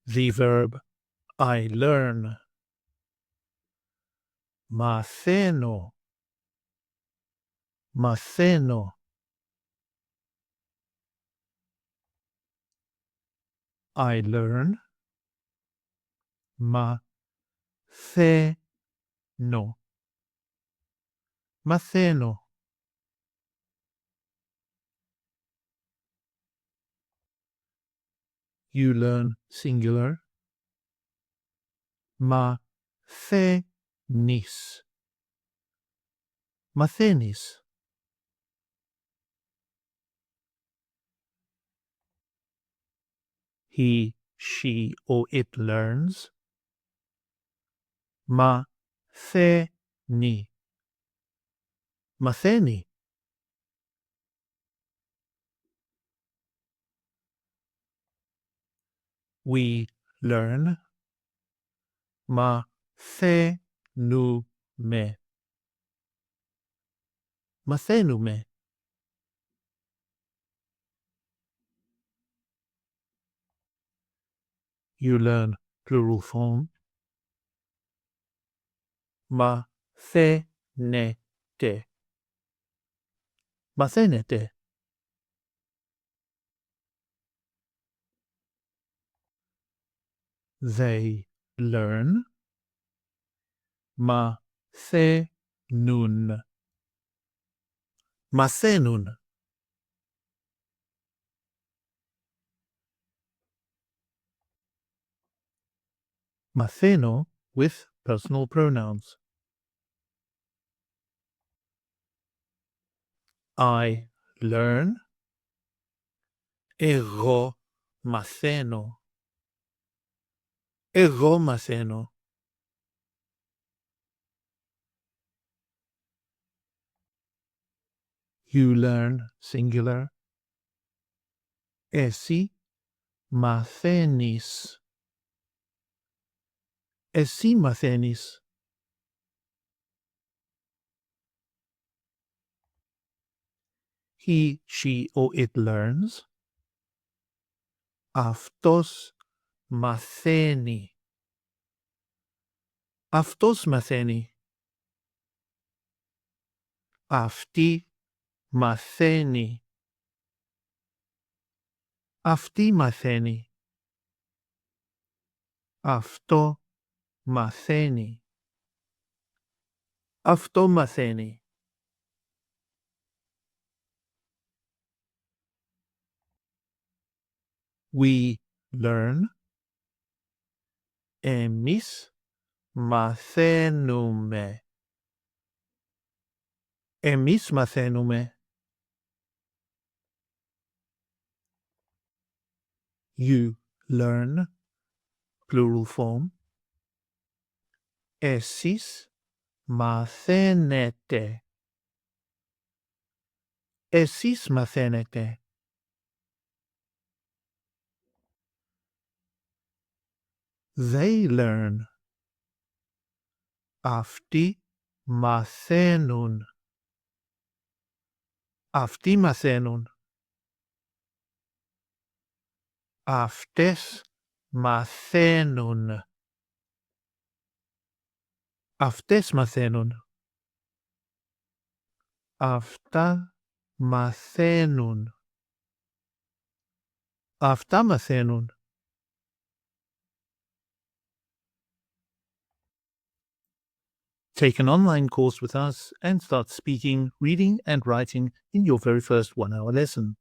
The verb I learn. Μαθαίνω. Μαθαίνω. I learn. Μαθαίνω. Μαθαίνω. You learn singular. Μαθαίνεις. Μαθαίνεις. He, she, or it learns. Μαθαίνει. Μαθαίνει. We learn. Μαθαίνουμε. Μαθαίνουμε. You learn plural form. Μαθαίνετε. Μαθαίνετε. They learn. Μαθαίνουν. Μαθαίνουν. Μαθαίνω with personal pronouns. I learn. Εγώ μαθαίνω. Εγώ μαθαίνω. You learn singular. Εσύ μαθαίνεις. Εσύ μαθαίνεις. He, she, or it learns. Αυτός μαθαίνει. Αυτός μαθαίνει. Αυτή μαθαίνει. Αυτή μαθαίνει. Αυτό μαθαίνει. Αυτό μαθαίνει. We learn. Εμείς μαθαίνουμε. Εμείς μαθαίνουμε. You learn. Plural form. Εσείς μαθαίνετε. Εσείς μαθαίνετε. They learn. Αυτοί μαθαίνουν. Αυτοί μαθαίνουν. Αυτές μαθαίνουν. Αυτές μαθαίνουν. Αυτά μαθαίνουν. Αυτά μαθαίνουν. Take an online course with us and start speaking, reading and writing in your very first 1-hour lesson.